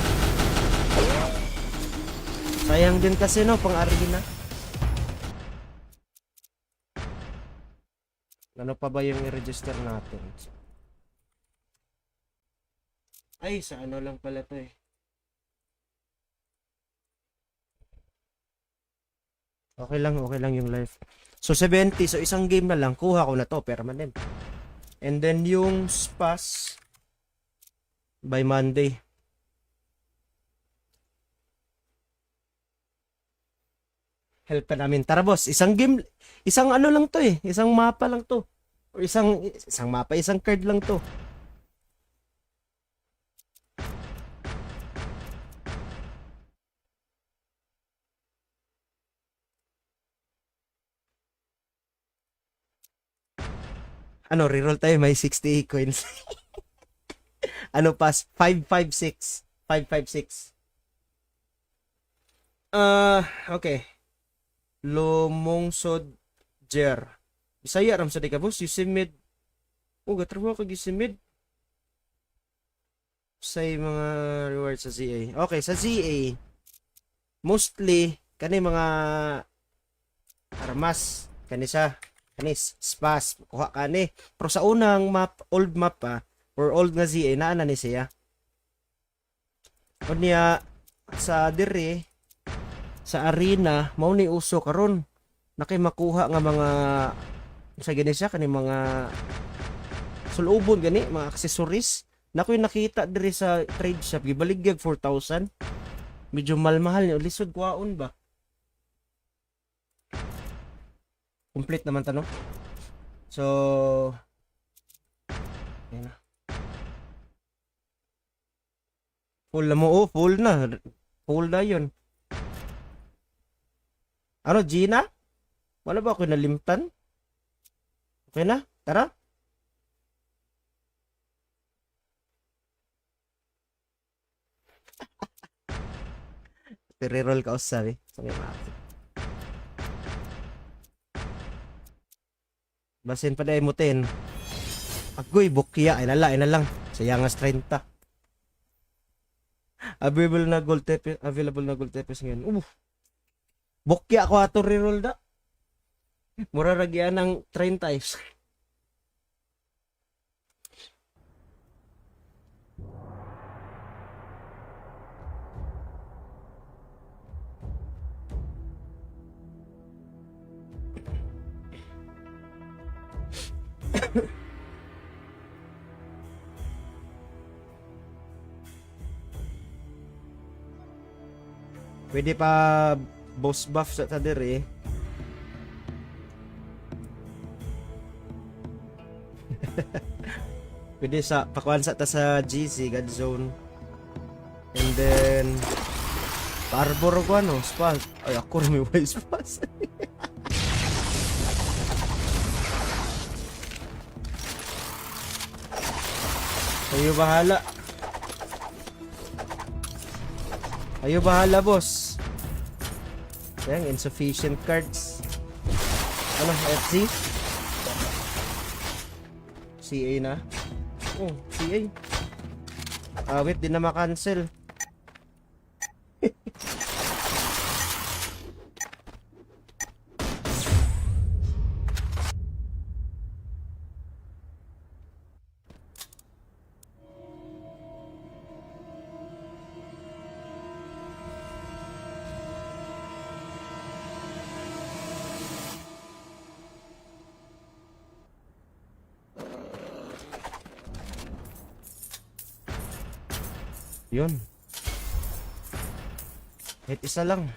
Sayang din kasi no, pang arena. Ano pa ba yung i-register natin? Ay, sa ano lang pala to eh. Okay lang yung life. So 70, so isang game na lang, kuha ko na to, permanent. And then yung spas by Monday. Help pa namin. Tara boss, isang game, isang ano lang to eh, isang mapa lang to. O isang mapa, isang card lang to. Ano, reroll tayo, may 60 coins. Ano pas? 556. 556. Okay. Lomong Jer. Bisaya ram sa di ka boss, yusimid. Oh, gatrabaho kag yusimid. Say mga rewards sa ZA. Okay, sa ZA. Mostly kani mga armas, kanisa, kanis, spas, kuha kani. Pero sa unang map, old map pa, or old nga ZA, naana ni siya. O niya, sa dire, sa arena, mao ni uso karon nakay makuha nga mga sa gani siya kani mga sulubon gani mga accessories nakoy nakita diri sa trade shop gibaligyag 4,000 medyo mahal ni lisod kuhaon ba complete naman ta no so yan na full na mo full na yun. Ano, Gina? Wala ba ako nalimtan? Okay na? Tara. Reroll ka sabi. Sabi ma. Basin pa dahil mo 10. Agoy, bukya. Ay na lang. Sayangas 30. Available na gold tepes ngayon. Bukya ako ato reroll da. Mura ragyan ng 30. Pwede pa boss buff sa tader eh. Pwede sa pakuan sa ta sa GC God Zone. And then Arbor ko ano, spas. Ay ako may wise spas. Ayo bahala boss. Yang insufficient cards. Ano, FC? CA na. Oh, CA. Wait, di na ma-cancel. Yun. Kahit isa lang.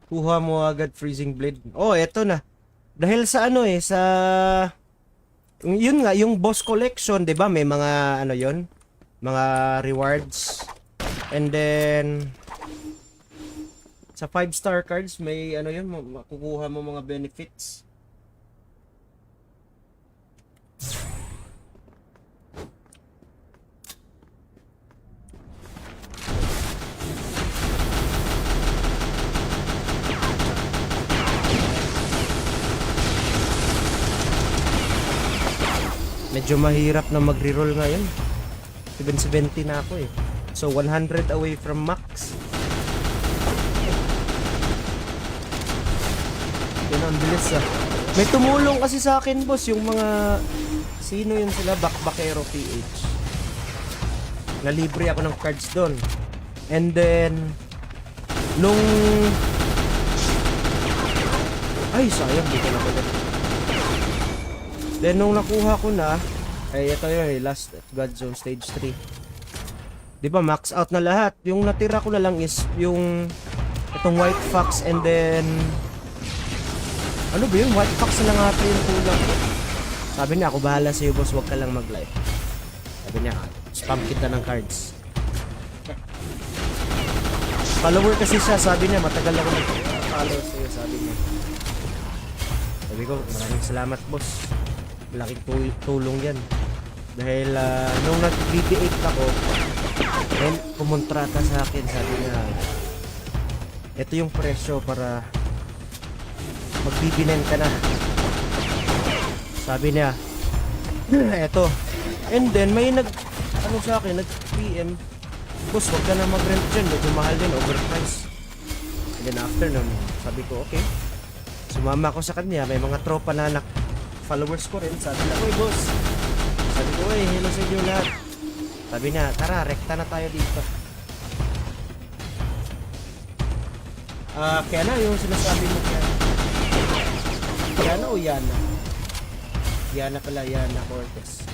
Kuha mo agad freezing blade. Oh, eto na. Dahil sa ano eh, sa yun nga, yung boss collection, 'di ba? May mga ano 'yon, mga rewards. And then Sa 5-star cards, may ano yun, makukuha mo mga benefits. Medyo mahirap na mag-reroll ngayon. 770 na ako eh. So 100 away from max. Yan ang bilis ah. May tumulong kasi sa akin boss, yung mga sino yun sila, Bakbakero PH. Nalibre ako ng cards doon. And then nung ay sayang, dito na pala. Then nung nakuha ko na, ay ito yun, last God Zone stage 3. 'Di ba max out na lahat. Yung natira ko na lang is yung itong White Fox, and then ano ba yun? White Fox na lang ata yung kulang ko. Sabi niya, ako bahala sa'yo boss, wag ka lang mag-live. Sabi niya, spam kita ng cards. Follower kasi siya, sabi niya, matagal ako nag-follow sa'yo, sabi niya. Sabi ko, maraming salamat boss. Malaking tulong yan. Dahil nung nag-BB8 ako, then kumontrata sa akin, sabi niya, ito yung presyo para magbibinen ka na. Sabi niya, eto. And then may ano sa akin, nag-PM, boss, wag ka na mag-rent dyan, medyo mahal din, overpriced. And then after nun, sabi ko, okay. Sumama ko sa kanya, may mga tropa na followers ko rin. Sabi na, oy boss. Sabi ko, oy, hello sa inyo lahat. Sabi niya, tara, rekta na tayo dito. Kaya na, yung sinasabi mo kaya. Yana o Yana? Yana pala, Yana Cortez.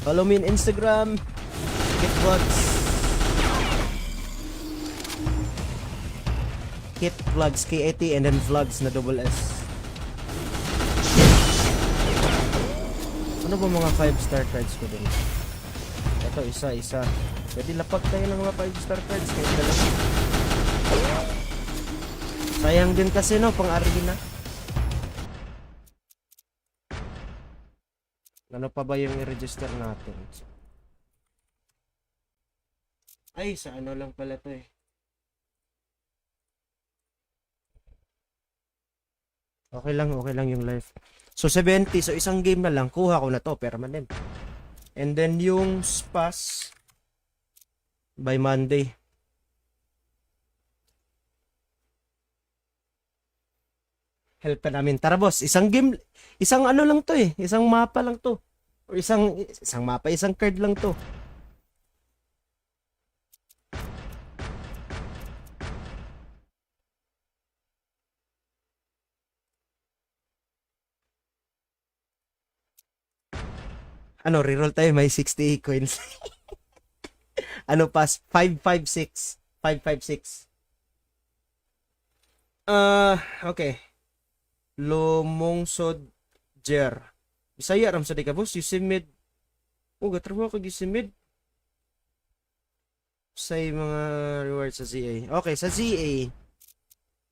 Follow me on Instagram. KitVlogs. KitVlogs, K-A-T, and then vlogs na double S. Ano ba mga 5-star cards ko din? Ito, isa. Pwede lapag tayo ng mga 5-star cards. Kaya dalawa. Sayang din kasi no, pang arena. Ano pa ba yung i-register natin? Ay, sa ano lang pala to eh. Okay lang yung live. So 70, so isang game na lang, kuha ko na to, permanent. And then yung spas by Monday. Help pa namin. Tara boss, isang game, isang ano lang to eh, isang mapa lang to. Or isang mapa, isang card lang to. Ano, reroll tayo, may 60 coins. Ano pas? 556. 556. Okay. Lomong Jer. Bisaya ram sa di ka boss, yusimid. Oh, gatrabaho ko yusimid. Say mga rewards sa ZA. Okay, sa ZA.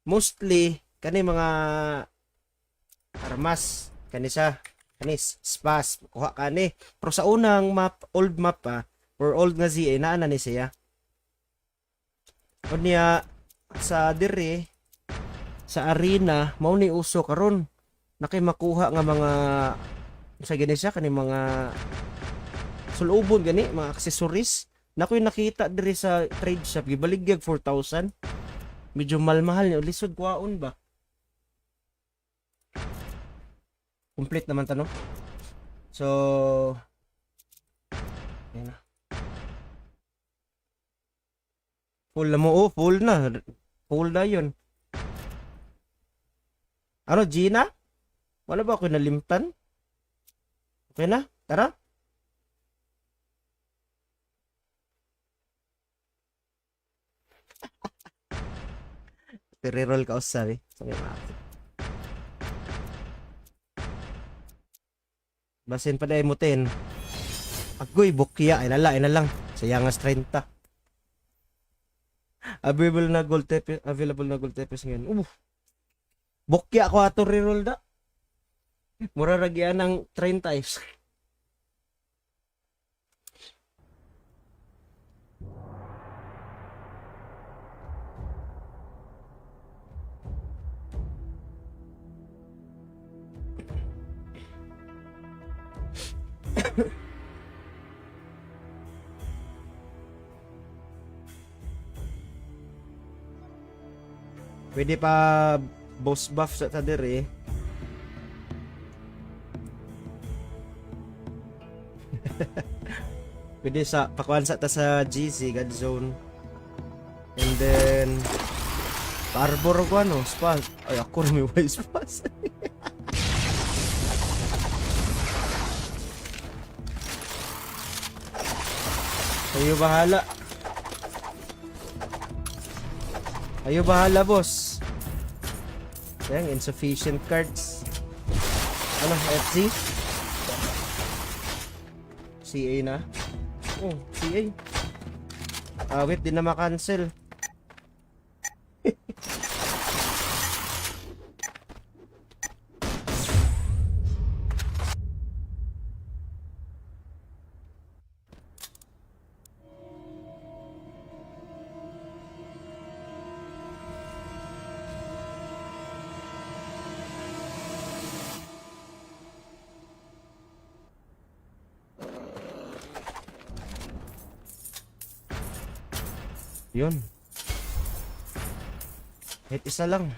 Mostly kani mga armas, kani sa kanis spas kuha kani. Pero sa unang map, old map pa, or old nga ZA naa na ni siya. Unya sa dire sa arena mao ni uso karon nakay makuha nga mga sa gani siya kani mga sulubon gani mga accessories nakoy nakita dire sa trade shop gibaligyag 4,000 medyo mahal ni lisod kuhaon ba complete naman ta no so yan na full na mo full na yun. Ano, Gina? Wala ba ako nalimtan? Okay na? Tara? Reroll ka sabi. Basin pa dahil mo 10. Agoy, bukya. Ay na lang. Sayangas 30. Available na gold tepes ngayon. Bokya ko ato reroll da. Mura ragyan ng 30. Pwede pa boss buff sa tader eh. Pwede sa pakuan sa ta sa GC God Zone. And then Arbor ko ano, spa. Ay ako rin may wise pass. Kayo bahala. Kayo bahala, boss. Yang insufficient cards. Ano, FC? CA na? Oh, CA. Wait, di na ma-cancel. Yun. Kahit isa lang.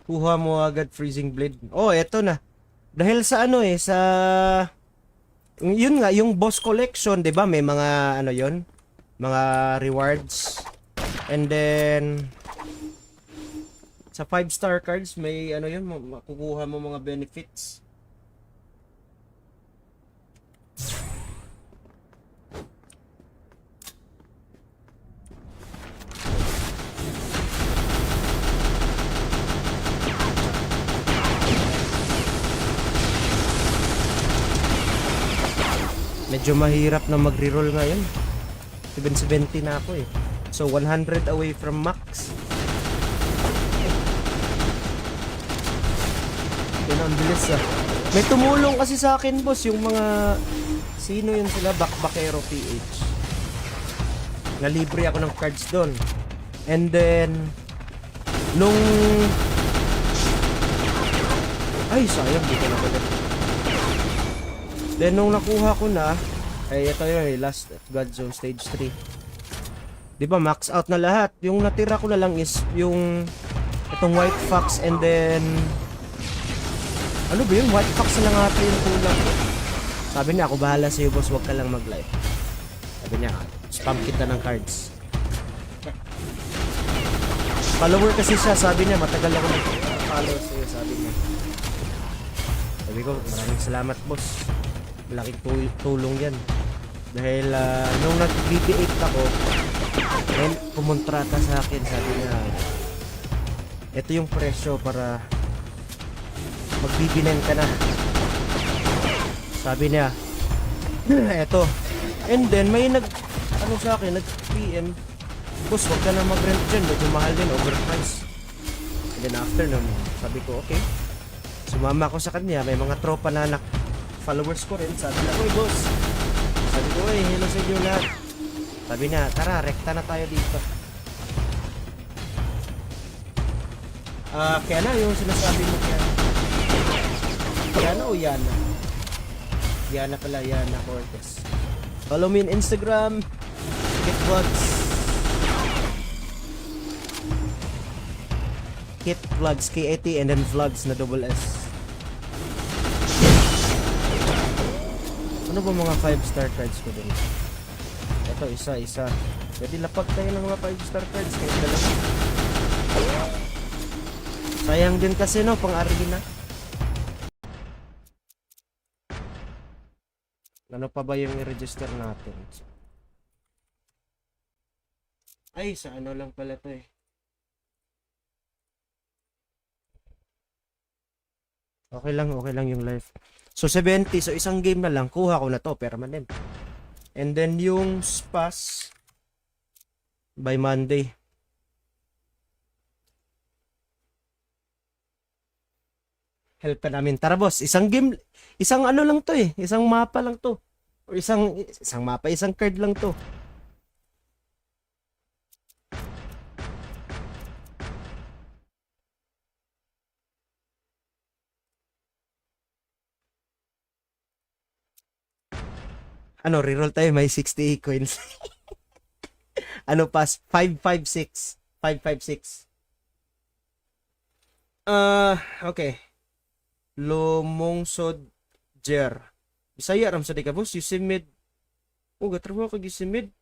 Kuha mo agad freezing blade. Oh, eto na. Dahil sa ano eh, sa yun nga, yung boss collection, 'di ba? May mga ano 'yon, mga rewards. And then sa 5-star cards may ano yun, makukuha mo mga benefits. Medyo mahirap na mag-reroll ngayon. 770 na ako eh. So 100 away from max. Yun ang bilis ah. May tumulong kasi sa akin boss, yung mga sino yun sila, Bakbakero PH. Nalibre ako ng cards doon. And then nung ay sayang, dito na pala. Then nung nakuha ko na, ay ito yun, last God Zone stage 3. Diba max out na lahat. Yung natira ko na lang is yung itong White Fox and then ano ba yun? White Fox na lang ata yung kulang. Sabi niya, ako bahala sa'yo boss, wag ka lang mag-live. Sabi niya, spam kita ng cards. Follower kasi siya, sabi niya, matagal ako nag-follow sa'yo, sabi niya. Sabi ko, maraming salamat boss. Malaking tulong yan. Dahil nung nag-BB8 ako, then kumontrata sa akin, sabi niya, ito yung presyo para magbibinen ka na. Sabi niya, eto. And then may ano sa akin, nag-PM, boss, wag ka na mag-rent dyan, medyo mahal din, overpriced. And then after nun, sabi ko, okay. Sumama ko sa kanya, may mga tropa na followers ko rin. Sabi na, oy boss. Sabi ko, oy, hello sa inyo lahat. Sabi niya, tara, rekta na tayo dito. Kaya na, yung sinasabi mo kaya. Yana o Yana? Yana pala, Yana Cortez. Follow me on Instagram. Kit Vlogs. Kit Vlogs, K-A-T and then Vlogs na double S. Ano ba mga 5-star cards ko din? Ito, isa. Pwede lapag tayo ng mga 5-star cards. Kaya dalawa. Sayang din kasi no, pang-arena. Ano pa ba yung i-register natin? Ay, sa ano lang pala to eh. Okay lang yung life. So 70, so isang game na lang, kuha ko na to, permanent. And then yung spas by Monday. Help ka namin. Tara boss, isang game, isang ano lang to eh, isang mapa lang to. O isang mapa, isang card lang to. Ano, reroll tayo, may 60 coins. Ano pas? 556. 556. Okay. Lumungsod Jer. Bisaya ram sa di ka boss, Yusimid. Oh, gatrabaho kag Yusimid.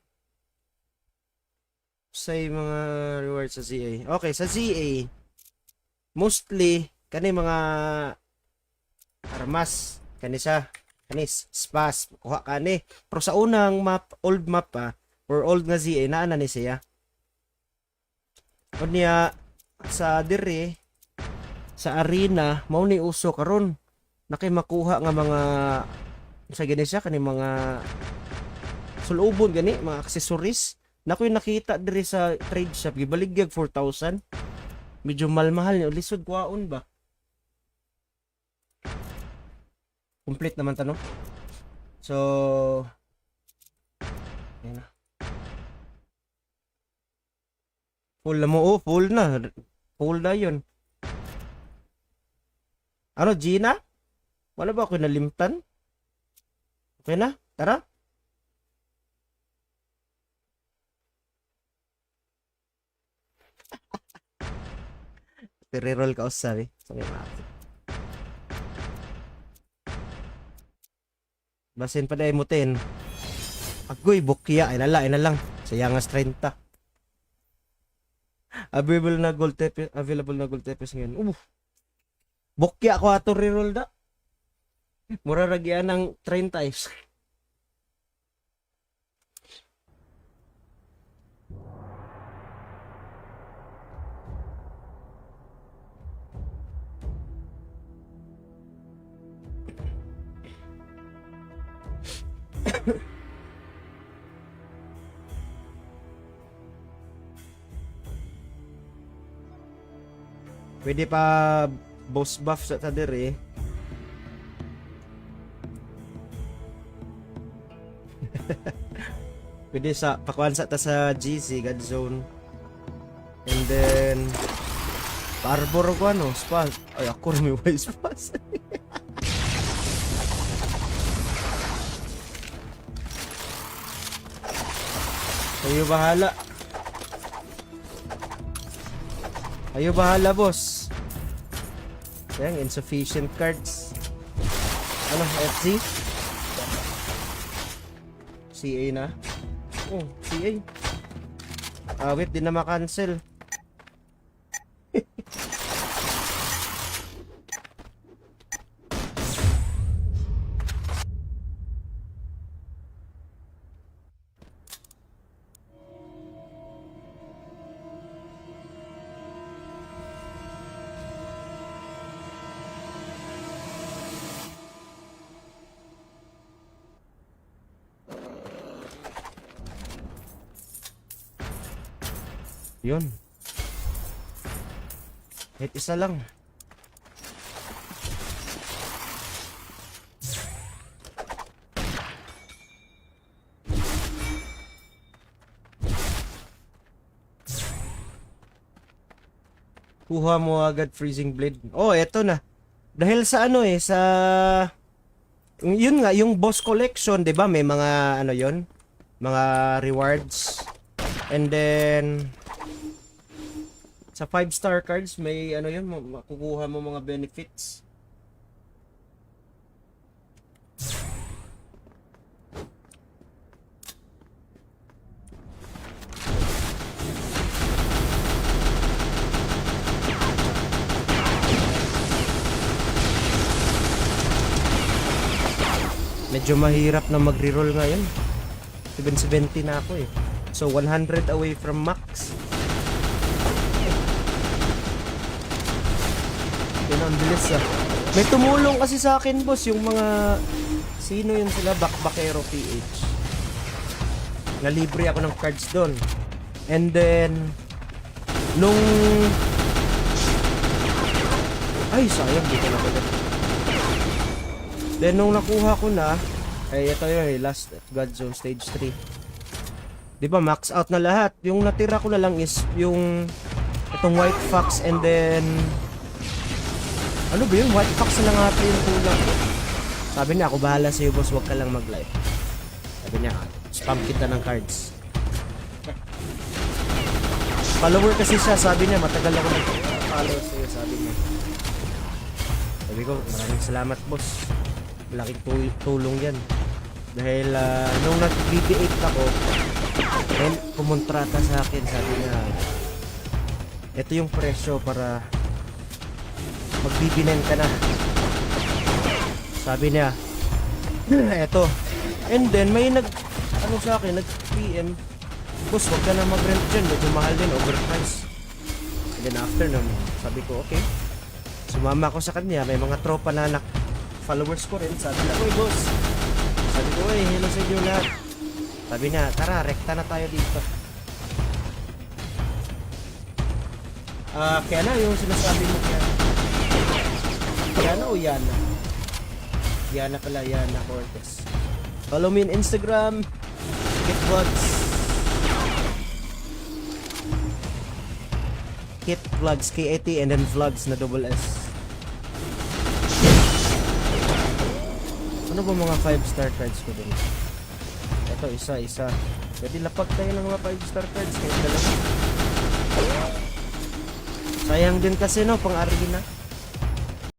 Say mga rewards sa ZA. Okay, sa ZA. Mostly kani mga armas, kani sa kanis spas kuha kani. Pero sa unang map, old map pa, or old nga ZA naa na ni siya. Unya sa dire sa arena mao ni uso karon nakay makuha nga mga sa gani siya kani mga sulubon gani mga accessories nakoy nakita diri sa trade shop gibaligyag 4,000 medyo mahal ni lisod kuhaon ba complete naman tanong so yan na full na mo full na yun. Ano, Gina? Wala ba ako nalimtan? Okay na? Tara. Reroll ka sabi. So, may map. Basin pa dahil mo 10. Agoy, bukya. Ay na lang. Sayangas 30. Available na gold tepes ngayon. Bukya ko ato reroll da. Mura ragyan ng 30. Pwede pa boss buff sa tader eh. Pwede sa pakuan sa ta sa GC God Zone. And then Arbor ko ano, spa. Ay ako may wise pass. Ayo bahala boss. Yang insufficient cards. Ano, FC? CA na. Oh, CA. Wait, di na ma-cancel. Yun. Kahit isa lang. Kuha mo agad freezing blade. Oh, eto na. Dahil sa ano eh, sa yun nga, yung boss collection, 'di ba? May mga ano 'yon, mga rewards. And then sa 5-star cards may ano yun, makukuha mo mga benefits. Medyo mahirap na mag-reroll ngayon. 770 na ako eh. So 100 away from max. Yun ang bilis ah. May tumulong kasi sa akin, boss, yung mga sino yun sila, Bakbakero PH. Nalibre ako ng cards doon. And then nung ay sayang dito na pala. Then nung nakuha ko na, ay ito yun, last God Zone stage 3. 'Di ba max out na lahat. Yung natira ko na lang is yung itong White Fox and then ano ba yun? White Fox na lang ata yung kulang ko. Sabi niya, ako bahala sa'yo boss, wag ka lang mag-live. Sabi niya, spam kita ng cards. Follower kasi siya, sabi niya, matagal ako nag-follow sa'yo, sabi niya. Sabi ko, maraming salamat boss. Malaking tulong yan. Dahil nung nag-BB8 ako, then kumontrata sa akin, sabi niya, ito yung presyo para mag-BB9 ka na. Sabi niya, eto. And then may ano sa akin, nag-PM, boss, wag ka na mag-rent dyan, medyo mahal din, overpriced. And then after nun, sabi ko, okay. Sumama ako sa kanya, may mga tropa na followers ko rin. Sabi na, oy boss. Sabi ko, oy, hello sa inyo lahat. Sabi niya, tara, rekta na tayo dito. Kaya na, yung sinasabi mo kaya. Yana o Yana? Yana pala, Yana Cortez. Follow me on Instagram, Kit Vlogs. Kit Vlogs, K-A-T and then Vlogs na double S. Ano ba mga 5-star cards ko din? Ito, isa. Pwede lapag tayo ng mga 5-star cards. Kaya dalawa. Sayang din kasi no, pang arena.